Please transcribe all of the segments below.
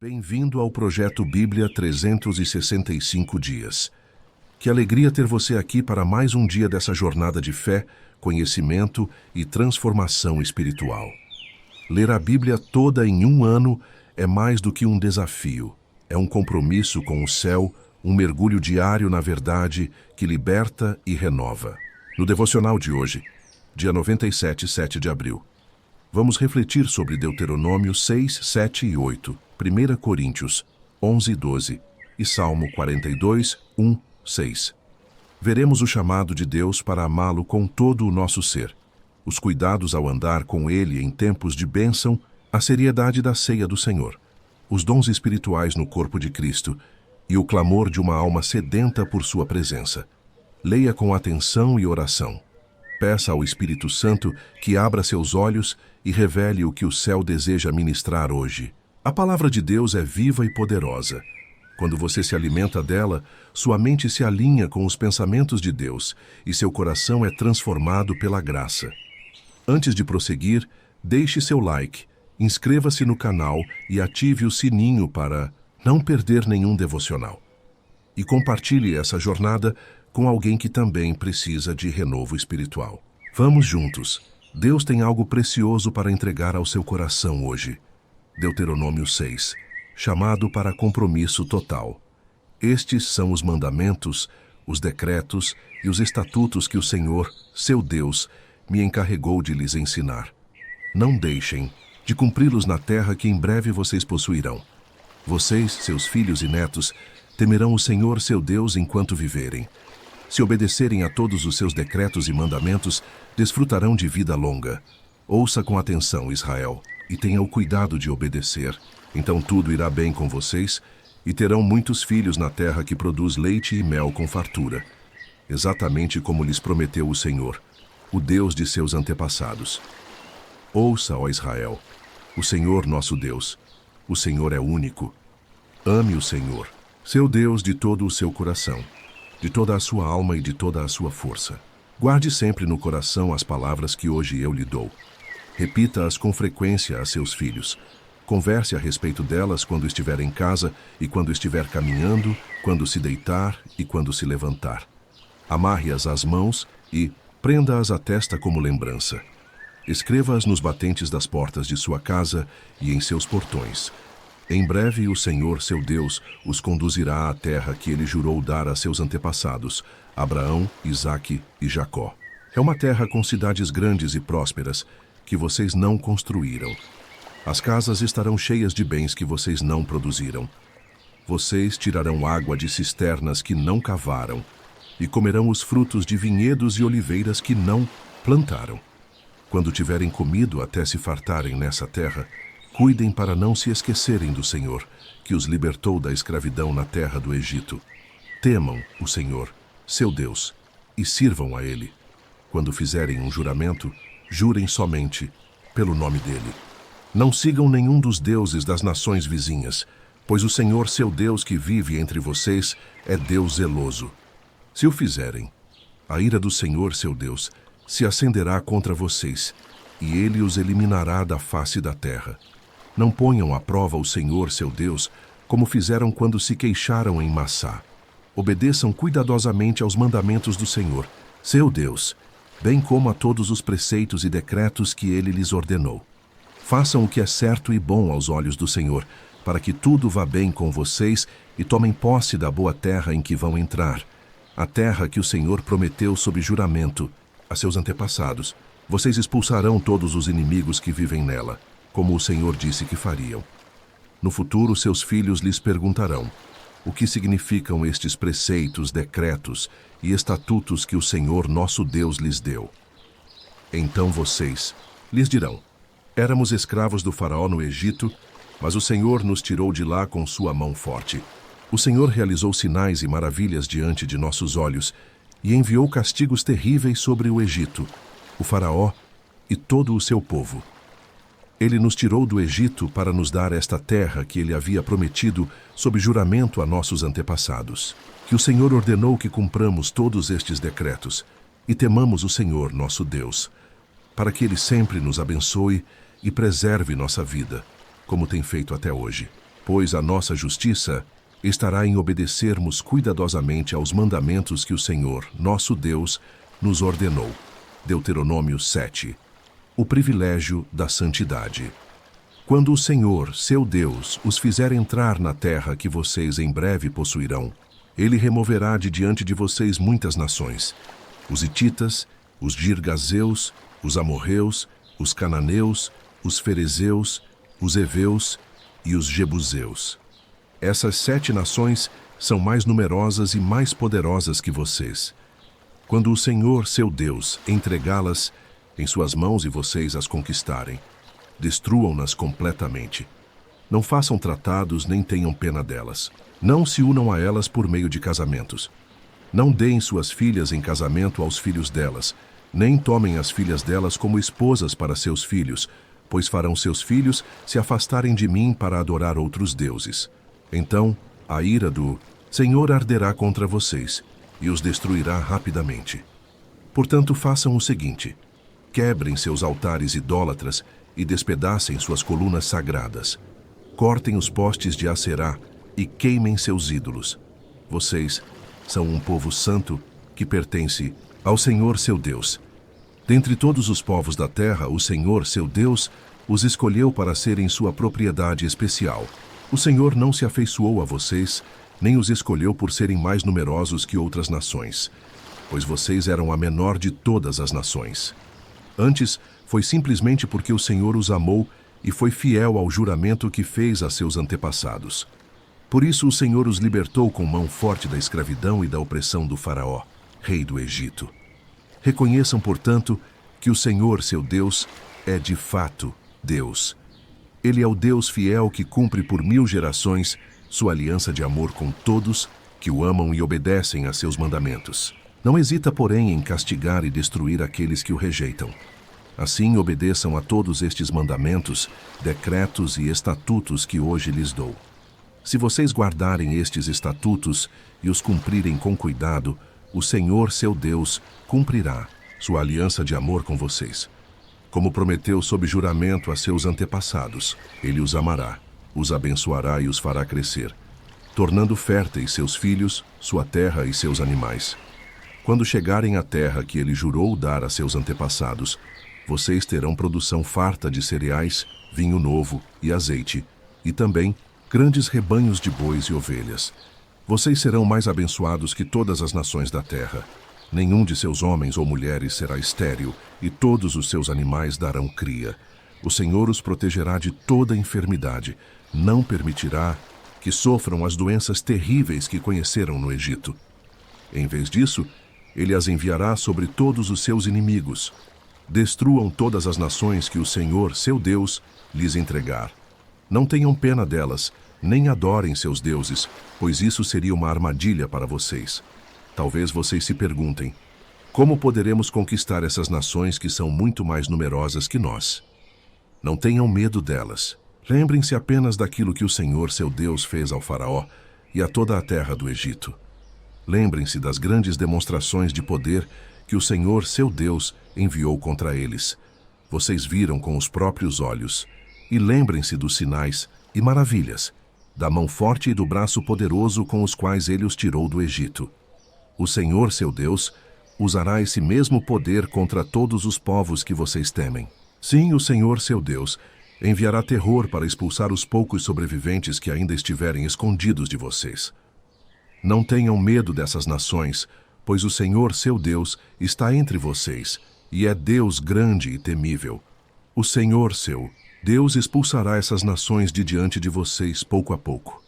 Bem-vindo ao Projeto Bíblia 365 Dias. Que alegria ter você aqui para mais um dia dessa jornada de fé, conhecimento e transformação espiritual. Ler a Bíblia toda em um ano é mais do que um desafio. É um compromisso com o céu, um mergulho diário na verdade que liberta e renova. No devocional de hoje, dia 97, 7 de abril, vamos refletir sobre Deuteronômio 6, 7 e 8, 1 Coríntios 11, 12 e Salmo 42, 1, 6. Veremos o chamado de Deus para amá-lo com todo o nosso ser, os cuidados ao andar com Ele em tempos de bênção, a seriedade da ceia do Senhor, os dons espirituais no corpo de Cristo e o clamor de uma alma sedenta por sua presença. Leia com atenção e oração. Peça ao Espírito Santo que abra seus olhos e revele o que o céu deseja ministrar hoje. A palavra de Deus é viva e poderosa. Quando você se alimenta dela, sua mente se alinha com os pensamentos de Deus e seu coração é transformado pela graça. Antes de prosseguir, deixe seu like, inscreva-se no canal e ative o sininho para não perder nenhum devocional. E compartilhe essa jornada com alguém que também precisa de renovo espiritual. Vamos juntos. Deus tem algo precioso para entregar ao seu coração hoje. Deuteronômio 6, chamado para compromisso total. Estes são os mandamentos, os decretos e os estatutos que o Senhor, seu Deus, me encarregou de lhes ensinar. Não deixem de cumpri-los na terra que em breve vocês possuirão. Vocês, seus filhos e netos, temerão o Senhor, seu Deus, enquanto viverem. Se obedecerem a todos os seus decretos e mandamentos, desfrutarão de vida longa. Ouça com atenção, Israel, e tenha o cuidado de obedecer. Então tudo irá bem com vocês, e terão muitos filhos na terra que produz leite e mel com fartura, exatamente como lhes prometeu o Senhor, o Deus de seus antepassados. Ouça, ó Israel, o Senhor nosso Deus, o Senhor é único. Ame o Senhor, seu Deus, de todo o seu coração, de toda a sua alma e de toda a sua força. Guarde sempre no coração as palavras que hoje eu lhe dou. Repita-as com frequência a seus filhos. Converse a respeito delas quando estiver em casa e quando estiver caminhando, quando se deitar e quando se levantar. Amarre-as às mãos e prenda-as à testa como lembrança. Escreva-as nos batentes das portas de sua casa e em seus portões. Em breve o Senhor, seu Deus, os conduzirá à terra que ele jurou dar a seus antepassados, Abraão, Isaque e Jacó. É uma terra com cidades grandes e prósperas, que vocês não construíram. As casas estarão cheias de bens que vocês não produziram. Vocês tirarão água de cisternas que não cavaram, e comerão os frutos de vinhedos e oliveiras que não plantaram. Quando tiverem comido até se fartarem nessa terra, cuidem para não se esquecerem do Senhor, que os libertou da escravidão na terra do Egito. Temam o Senhor, seu Deus, e sirvam a Ele. Quando fizerem um juramento, jurem somente pelo nome dele. Não sigam nenhum dos deuses das nações vizinhas, pois o Senhor, seu Deus, que vive entre vocês, é Deus zeloso. Se o fizerem, a ira do Senhor, seu Deus, se acenderá contra vocês, e ele os eliminará da face da terra. Não ponham à prova o Senhor, seu Deus, como fizeram quando se queixaram em Massá. Obedeçam cuidadosamente aos mandamentos do Senhor, seu Deus, bem como a todos os preceitos e decretos que ele lhes ordenou. Façam o que é certo e bom aos olhos do Senhor, para que tudo vá bem com vocês e tomem posse da boa terra em que vão entrar, a terra que o Senhor prometeu sob juramento a seus antepassados. Vocês expulsarão todos os inimigos que vivem nela, como o Senhor disse que fariam. No futuro, seus filhos lhes perguntarão: o que significam estes preceitos, decretos e estatutos que o Senhor nosso Deus lhes deu? Então vocês lhes dirão: éramos escravos do faraó no Egito, mas o Senhor nos tirou de lá com sua mão forte. O Senhor realizou sinais e maravilhas diante de nossos olhos e enviou castigos terríveis sobre o Egito, o faraó e todo o seu povo. Ele nos tirou do Egito para nos dar esta terra que ele havia prometido sob juramento a nossos antepassados. Que o Senhor ordenou que cumpramos todos estes decretos e temamos o Senhor, nosso Deus, para que ele sempre nos abençoe e preserve nossa vida, como tem feito até hoje. pois a nossa justiça estará em obedecermos cuidadosamente aos mandamentos que o Senhor, nosso Deus, nos ordenou. Deuteronômio 7. O privilégio da santidade. Quando o Senhor, seu Deus, os fizer entrar na terra que vocês em breve possuirão, Ele removerá de diante de vocês muitas nações: os hititas, os girgazeus, os amorreus, os cananeus, os ferezeus, os heveus e os jebuseus. Essas 7 nações são mais numerosas e mais poderosas que vocês. Quando o Senhor, seu Deus, entregá-las em suas mãos e vocês as conquistarem, destruam-nas completamente. Não façam tratados nem tenham pena delas. Não se unam a elas por meio de casamentos. Não deem suas filhas em casamento aos filhos delas, nem tomem as filhas delas como esposas para seus filhos, pois farão seus filhos se afastarem de mim para adorar outros deuses. Então, a ira do Senhor arderá contra vocês e os destruirá rapidamente. Portanto, façam o seguinte: quebrem seus altares idólatras e despedacem suas colunas sagradas. Cortem os postes de Aserá e queimem seus ídolos. Vocês são um povo santo que pertence ao Senhor seu Deus. Dentre todos os povos da terra, o Senhor seu Deus os escolheu para serem sua propriedade especial. O Senhor não se afeiçoou a vocês, nem os escolheu por serem mais numerosos que outras nações, pois vocês eram a menor de todas as nações. Antes, foi simplesmente porque o Senhor os amou e foi fiel ao juramento que fez a seus antepassados. Por isso o Senhor os libertou com mão forte da escravidão e da opressão do Faraó, rei do Egito. Reconheçam, portanto, que o Senhor, seu Deus, é de fato Deus. Ele é o Deus fiel que cumpre por 1000 gerações sua aliança de amor com todos que o amam e obedecem a seus mandamentos. Não hesita, porém, em castigar e destruir aqueles que o rejeitam. Assim, obedeçam a todos estes mandamentos, decretos e estatutos que hoje lhes dou. Se vocês guardarem estes estatutos e os cumprirem com cuidado, o Senhor, seu Deus, cumprirá sua aliança de amor com vocês. Como prometeu sob juramento a seus antepassados, Ele os amará, os abençoará e os fará crescer, tornando férteis seus filhos, sua terra e seus animais. Quando chegarem à terra que Ele jurou dar a seus antepassados, vocês terão produção farta de cereais, vinho novo e azeite, e também grandes rebanhos de bois e ovelhas. Vocês serão mais abençoados que todas as nações da terra. Nenhum de seus homens ou mulheres será estéril, e todos os seus animais darão cria. O Senhor os protegerá de toda enfermidade. Não permitirá que sofram as doenças terríveis que conheceram no Egito. Em vez disso, Ele as enviará sobre todos os seus inimigos. Destruam todas as nações que o Senhor, seu Deus, lhes entregar. Não tenham pena delas, nem adorem seus deuses, pois isso seria uma armadilha para vocês. Talvez vocês se perguntem: como poderemos conquistar essas nações que são muito mais numerosas que nós? Não tenham medo delas. Lembrem-se apenas daquilo que o Senhor, seu Deus, fez ao Faraó e a toda a terra do Egito. Lembrem-se das grandes demonstrações de poder que o Senhor, seu Deus, enviou contra eles. Vocês viram com os próprios olhos. E lembrem-se dos sinais e maravilhas, da mão forte e do braço poderoso com os quais Ele os tirou do Egito. O Senhor, seu Deus, usará esse mesmo poder contra todos os povos que vocês temem. Sim, o Senhor, seu Deus, enviará terror para expulsar os poucos sobreviventes que ainda estiverem escondidos de vocês. Não tenham medo dessas nações, pois o Senhor, seu Deus, está entre vocês, e é Deus grande e temível. O Senhor, seu Deus, expulsará essas nações de diante de vocês pouco a pouco.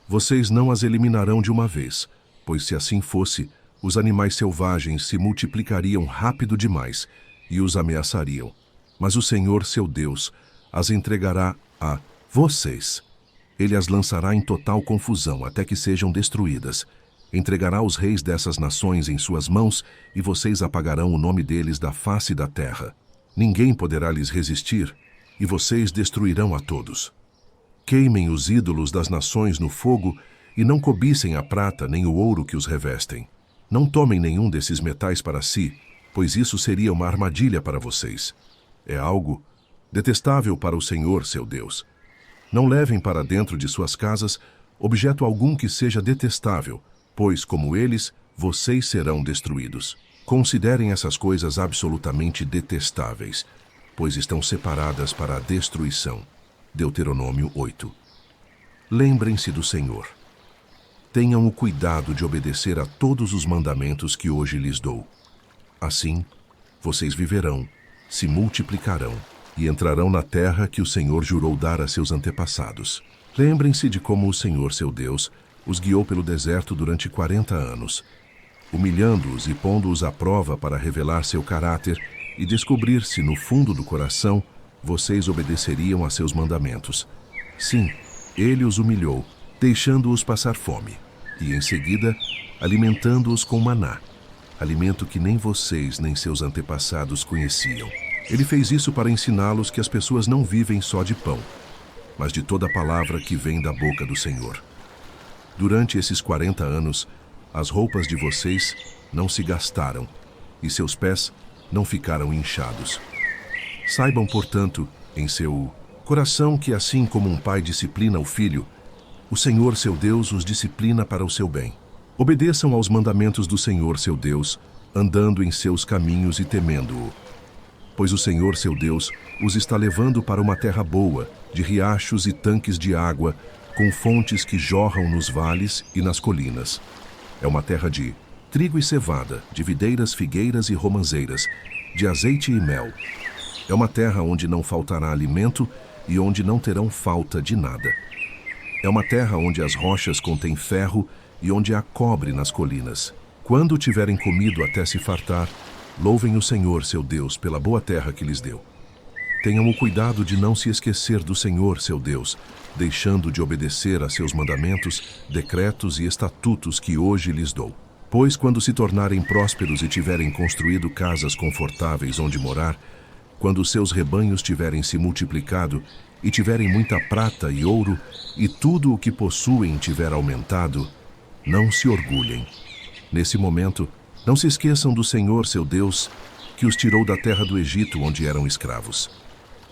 Vocês não as eliminarão de uma vez, pois se assim fosse, os animais selvagens se multiplicariam rápido demais e os ameaçariam. Mas o Senhor, seu Deus, as entregará a vocês. Ele as lançará em total confusão até que sejam destruídas. Entregará os reis dessas nações em suas mãos e vocês apagarão o nome deles da face da terra. Ninguém poderá lhes resistir e vocês destruirão a todos. Queimem os ídolos das nações no fogo e não cobicem a prata nem o ouro que os revestem. Não tomem nenhum desses metais para si, pois isso seria uma armadilha para vocês. É algo detestável para o Senhor, seu Deus. Não levem para dentro de suas casas objeto algum que seja detestável, pois, como eles, vocês serão destruídos. Considerem essas coisas absolutamente detestáveis, pois estão separadas para a destruição. Deuteronômio 8. Lembrem-se do Senhor. Tenham o cuidado de obedecer a todos os mandamentos que hoje lhes dou. Assim, vocês viverão, se multiplicarão e entrarão na terra que o Senhor jurou dar a seus antepassados. Lembrem-se de como o Senhor, seu Deus, os guiou pelo deserto durante 40 anos, humilhando-os e pondo-os à prova para revelar seu caráter e descobrir se, no fundo do coração, vocês obedeceriam a seus mandamentos. Sim, ele os humilhou, deixando-os passar fome, e, em seguida, alimentando-os com maná, alimento que nem vocês nem seus antepassados conheciam. Ele fez isso para ensiná-los que as pessoas não vivem só de pão, mas de toda palavra que vem da boca do Senhor. Durante esses 40 anos, as roupas de vocês não se gastaram, e seus pés não ficaram inchados. Saibam, portanto, em seu coração que, assim como um pai disciplina o filho, o Senhor, seu Deus, os disciplina para o seu bem. Obedeçam aos mandamentos do Senhor, seu Deus, andando em seus caminhos e temendo-o. Pois o Senhor, seu Deus, os está levando para uma terra boa, de riachos e tanques de água, com fontes que jorram nos vales e nas colinas. É uma terra de trigo e cevada, de videiras, figueiras e romãzeiras, de azeite e mel. É uma terra onde não faltará alimento e onde não terão falta de nada. É uma terra onde as rochas contêm ferro e onde há cobre nas colinas. Quando tiverem comido até se fartar, louvem o Senhor, seu Deus, pela boa terra que lhes deu. Tenham o cuidado de não se esquecer do Senhor, seu Deus, deixando de obedecer a seus mandamentos, decretos e estatutos que hoje lhes dou. Pois quando se tornarem prósperos e tiverem construído casas confortáveis onde morar, quando os seus rebanhos tiverem se multiplicado e tiverem muita prata e ouro, e tudo o que possuem tiver aumentado, não se orgulhem. Nesse momento, não se esqueçam do Senhor, seu Deus, que os tirou da terra do Egito, onde eram escravos.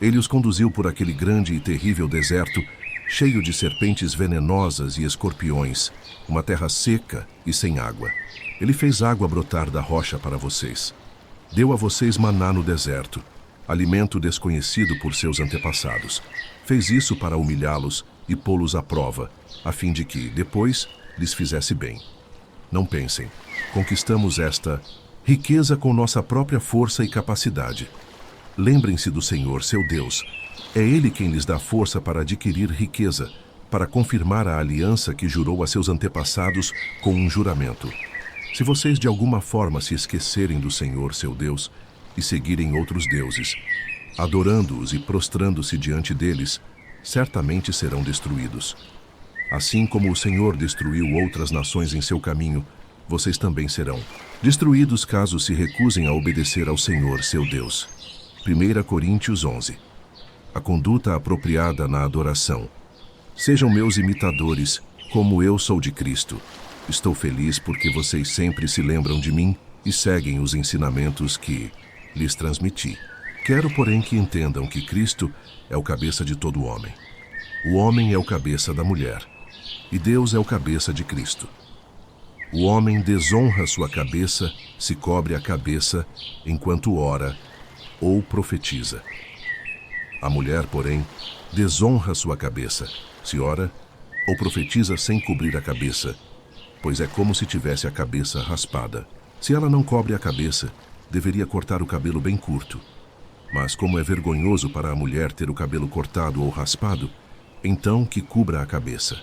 Ele os conduziu por aquele grande e terrível deserto, cheio de serpentes venenosas e escorpiões, uma terra seca e sem água. Ele fez água brotar da rocha para vocês. Deu a vocês maná no deserto, alimento desconhecido por seus antepassados. Fez isso para humilhá-los e pô-los à prova, a fim de que, depois, lhes fizesse bem. Não pensem, conquistamos esta riqueza com nossa própria força e capacidade. Lembrem-se do Senhor, seu Deus. É Ele quem lhes dá força para adquirir riqueza, para confirmar a aliança que jurou a seus antepassados com um juramento. Se vocês de alguma forma se esquecerem do Senhor, seu Deus, e seguirem outros deuses, adorando-os e prostrando-se diante deles, certamente serão destruídos. Assim como o Senhor destruiu outras nações em seu caminho, vocês também serão destruídos caso se recusem a obedecer ao Senhor, seu Deus. 1 Coríntios 11. A conduta apropriada na adoração. Sejam meus imitadores, como eu sou de Cristo. Estou feliz porque vocês sempre se lembram de mim e seguem os ensinamentos que lhes transmiti. Quero, porém, que entendam que Cristo é o cabeça de todo homem. O homem é o cabeça da mulher, e Deus é o cabeça de Cristo. O homem desonra sua cabeça, se cobre a cabeça, enquanto ora ou profetiza. A mulher, porém, desonra sua cabeça, se ora ou profetiza sem cobrir a cabeça, pois é como se tivesse a cabeça raspada. Se ela não cobre a cabeça, deveria cortar o cabelo bem curto. Mas como é vergonhoso para a mulher ter o cabelo cortado ou raspado, então que cubra a cabeça.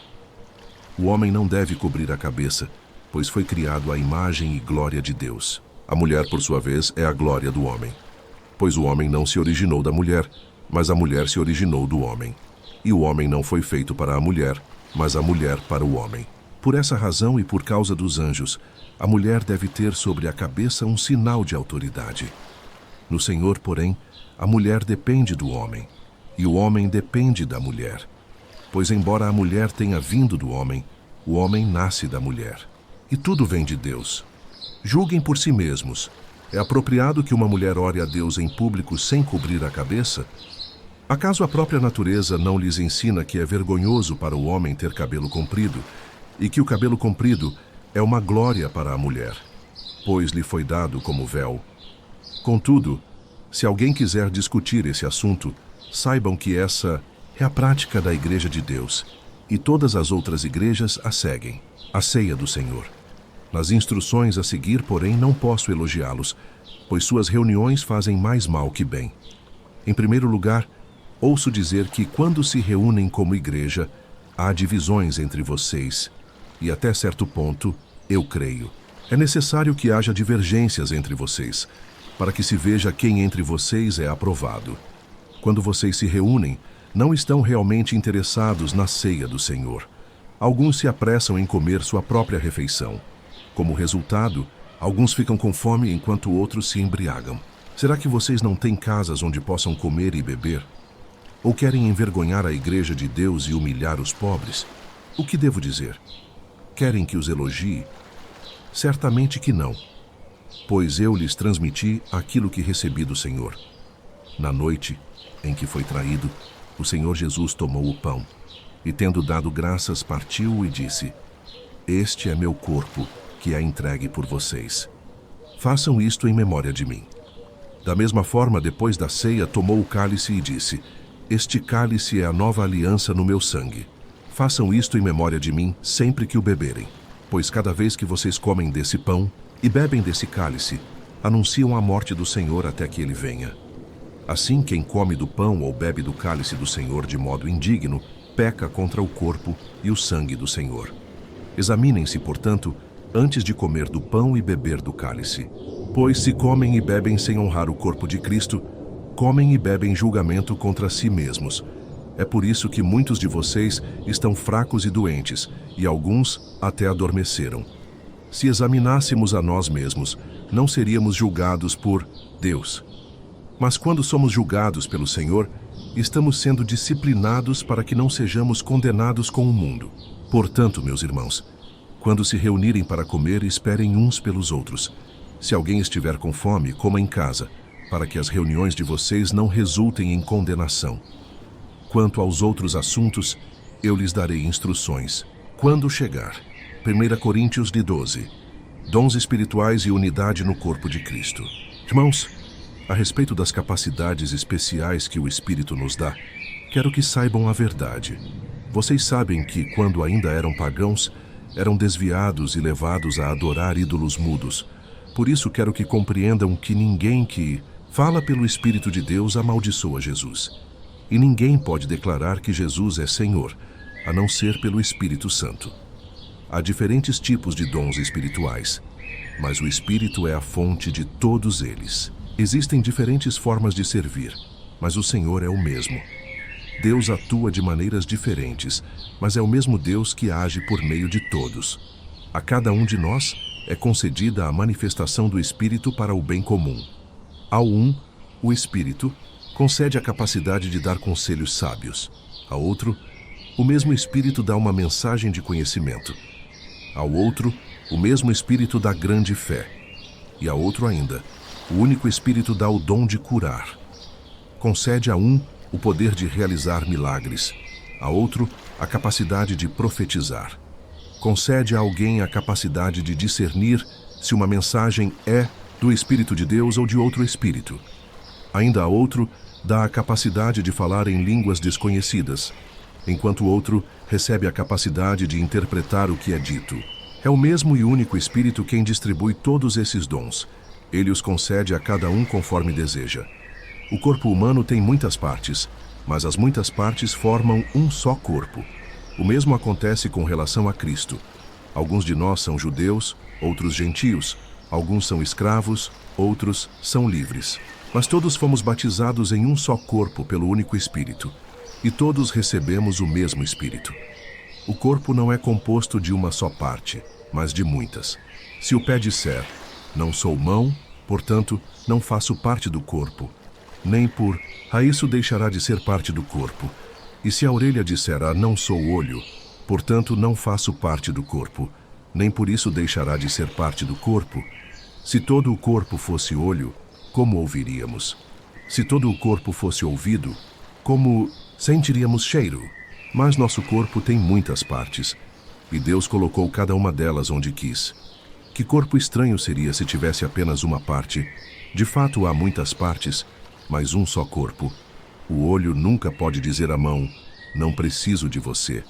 O homem não deve cobrir a cabeça, pois foi criado à imagem e glória de Deus. A mulher, por sua vez, é a glória do homem. Pois o homem não se originou da mulher, mas a mulher se originou do homem. E o homem não foi feito para a mulher, mas a mulher para o homem. Por essa razão e por causa dos anjos, a mulher deve ter sobre a cabeça um sinal de autoridade. No Senhor, porém, a mulher depende do homem, e o homem depende da mulher. Pois embora a mulher tenha vindo do homem, o homem nasce da mulher. E tudo vem de Deus. Julguem por si mesmos. É apropriado que uma mulher ore a Deus em público sem cobrir a cabeça? Acaso a própria natureza não lhes ensina que é vergonhoso para o homem ter cabelo comprido, e que o cabelo comprido é uma glória para a mulher, pois lhe foi dado como véu? Contudo, se alguém quiser discutir esse assunto, saibam que essa é a prática da Igreja de Deus, e todas as outras igrejas a seguem, a ceia do Senhor. Nas instruções a seguir, porém, não posso elogiá-los, pois suas reuniões fazem mais mal que bem. Em primeiro lugar, ouço dizer que quando se reúnem como igreja, há divisões entre vocês, e até certo ponto, eu creio. É necessário que haja divergências entre vocês, para que se veja quem entre vocês é aprovado. Quando vocês se reúnem, não estão realmente interessados na ceia do Senhor. Alguns se apressam em comer sua própria refeição. Como resultado, alguns ficam com fome enquanto outros se embriagam. Será que vocês não têm casas onde possam comer e beber? Ou querem envergonhar a Igreja de Deus e humilhar os pobres? O que devo dizer? Querem que os elogie? Certamente que não, pois eu lhes transmiti aquilo que recebi do Senhor. Na noite em que foi traído, o Senhor Jesus tomou o pão e, tendo dado graças, partiu e disse: Este é meu corpo, que é entregue por vocês. Façam isto em memória de mim. Da mesma forma, depois da ceia, tomou o cálice e disse: Este cálice é a nova aliança no meu sangue. Façam isto em memória de mim sempre que o beberem, pois cada vez que vocês comem desse pão e bebem desse cálice, anunciam a morte do Senhor até que ele venha. Assim, quem come do pão ou bebe do cálice do Senhor de modo indigno, peca contra o corpo e o sangue do Senhor. Examinem-se, portanto, antes de comer do pão e beber do cálice. Pois se comem e bebem sem honrar o corpo de Cristo, comem e bebem julgamento contra si mesmos. É por isso que muitos de vocês estão fracos e doentes, e alguns até adormeceram. Se examinássemos a nós mesmos, não seríamos julgados por Deus. Mas quando somos julgados pelo Senhor, estamos sendo disciplinados para que não sejamos condenados com o mundo. Portanto, meus irmãos, quando se reunirem para comer, esperem uns pelos outros. Se alguém estiver com fome, coma em casa, para que as reuniões de vocês não resultem em condenação. Quanto aos outros assuntos, eu lhes darei instruções quando chegar. 1 Coríntios 12. Dons espirituais e unidade no corpo de Cristo. Irmãos, a respeito das capacidades especiais que o Espírito nos dá, quero que saibam a verdade. Vocês sabem que, quando ainda eram pagãos, eram desviados e levados a adorar ídolos mudos. Por isso quero que compreendam que ninguém que fala pelo Espírito de Deus amaldiçoa Jesus. E ninguém pode declarar que Jesus é Senhor, a não ser pelo Espírito Santo. Há diferentes tipos de dons espirituais, mas o Espírito é a fonte de todos eles. Existem diferentes formas de servir, mas o Senhor é o mesmo. Deus atua de maneiras diferentes, mas é o mesmo Deus que age por meio de todos. A cada um de nós é concedida a manifestação do Espírito para o bem comum. Ao um, o Espírito concede a capacidade de dar conselhos sábios. A outro, o mesmo Espírito dá uma mensagem de conhecimento. Ao outro, o mesmo Espírito dá grande fé. E a outro ainda, o único Espírito dá o dom de curar. Concede a um o poder de realizar milagres, a outro a capacidade de profetizar. Concede a alguém a capacidade de discernir se uma mensagem é do Espírito de Deus ou de outro Espírito. Ainda a outro dá a capacidade de falar em línguas desconhecidas, enquanto o outro recebe a capacidade de interpretar o que é dito. É o mesmo e único Espírito quem distribui todos esses dons. Ele os concede a cada um conforme deseja. O corpo humano tem muitas partes, mas as muitas partes formam um só corpo. O mesmo acontece com relação a Cristo. Alguns de nós são judeus, outros gentios. Alguns são escravos, outros são livres. Mas todos fomos batizados em um só corpo pelo único Espírito, e todos recebemos o mesmo Espírito. O corpo não é composto de uma só parte, mas de muitas. Se o pé disser, não sou mão, portanto, não faço parte do corpo, nem por, a isso deixará de ser parte do corpo. E se a orelha disser, não sou olho, portanto, não faço parte do corpo, nem por isso deixará de ser parte do corpo. Se todo o corpo fosse olho, como ouviríamos? Se todo o corpo fosse ouvido, Como sentiríamos cheiro, mas nosso corpo tem muitas partes, e Deus colocou cada uma delas onde quis. Que corpo estranho seria se tivesse apenas uma parte? De fato, há muitas partes, mas um só corpo. O olho nunca pode dizer à mão, não preciso de você.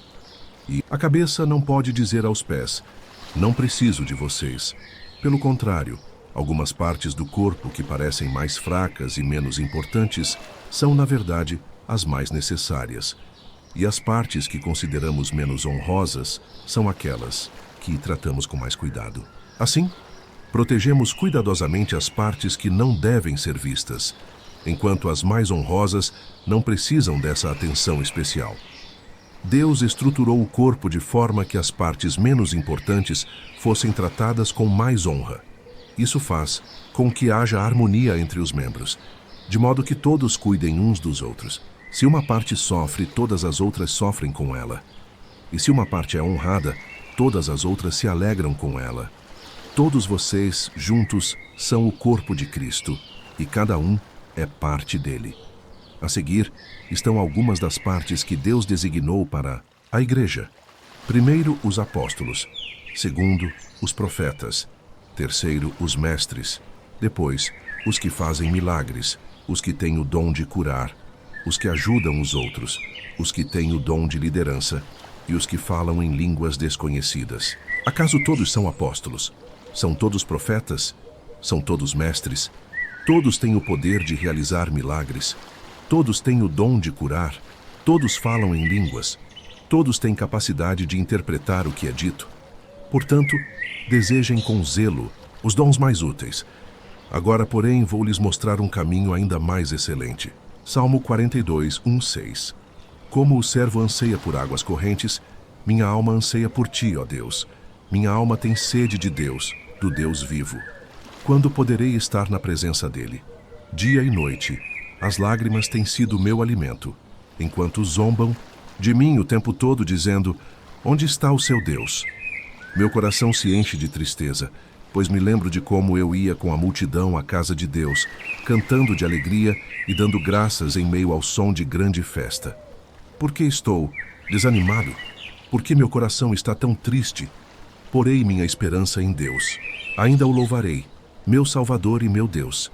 E a cabeça não pode dizer aos pés, não preciso de vocês. Pelo contrário, algumas partes do corpo que parecem mais fracas e menos importantes são, na verdade, as mais necessárias. E as partes que consideramos menos honrosas são aquelas que tratamos com mais cuidado. Assim, protegemos cuidadosamente as partes que não devem ser vistas, enquanto as mais honrosas não precisam dessa atenção especial. Deus estruturou o corpo de forma que as partes menos importantes fossem tratadas com mais honra. Isso faz com que haja harmonia entre os membros, de modo que todos cuidem uns dos outros. Se uma parte sofre, todas as outras sofrem com ela. E se uma parte é honrada, todas as outras se alegram com ela. Todos vocês, juntos, são o corpo de Cristo, e cada um é parte dele. A seguir, estão algumas das partes que Deus designou para a igreja. Primeiro, os apóstolos. Segundo, os profetas. Terceiro, os mestres. Depois, os que fazem milagres, os que têm o dom de curar, os que ajudam os outros, os que têm o dom de liderança e os que falam em línguas desconhecidas. Acaso todos são apóstolos? São todos profetas? São todos mestres? Todos têm o poder de realizar milagres? Todos têm o dom de curar? Todos falam em línguas? Todos têm capacidade de interpretar o que é dito? Portanto, desejem com zelo os dons mais úteis. Agora, porém, vou lhes mostrar um caminho ainda mais excelente. Salmo 42, 1-6. Como o servo anseia por águas correntes, minha alma anseia por ti, ó Deus. Minha alma tem sede de Deus, do Deus vivo. Quando poderei estar na presença dele? Dia e noite, as lágrimas têm sido meu alimento, enquanto zombam de mim o tempo todo, dizendo: onde está o seu Deus? Meu coração se enche de tristeza, pois me lembro de como eu ia com a multidão à casa de Deus, cantando de alegria e dando graças em meio ao som de grande festa. Por que estou desanimado? Por que meu coração está tão triste? Porei minha esperança em Deus. Ainda o louvarei, meu Salvador e meu Deus.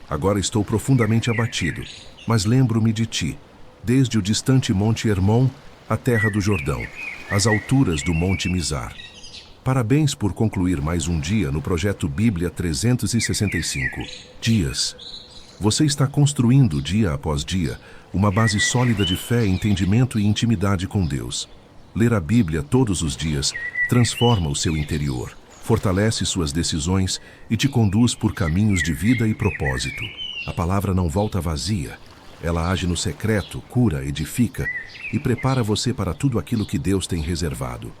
Agora estou profundamente abatido, mas lembro-me de ti, desde o distante Monte Hermon, a terra do Jordão, as alturas do Monte Mizar. Parabéns por concluir mais um dia no projeto Bíblia 365 dias. Você está construindo, dia após dia, uma base sólida de fé, entendimento e intimidade com Deus. Ler a Bíblia todos os dias transforma o seu interior, fortalece suas decisões e te conduz por caminhos de vida e propósito. A palavra não volta vazia. Ela age no secreto, cura, edifica e prepara você para tudo aquilo que Deus tem reservado.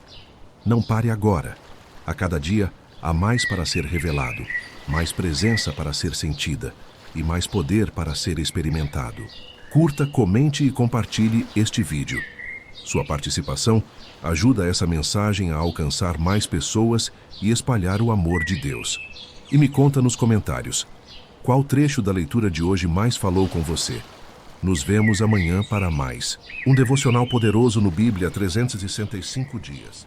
Não pare agora. A cada dia, há mais para ser revelado, mais presença para ser sentida e mais poder para ser experimentado. Curta, comente e compartilhe este vídeo. Sua participação ajuda essa mensagem a alcançar mais pessoas e espalhar o amor de Deus. E me conta nos comentários, qual trecho da leitura de hoje mais falou com você? Nos vemos amanhã para mais um devocional poderoso no Bíblia 365 dias.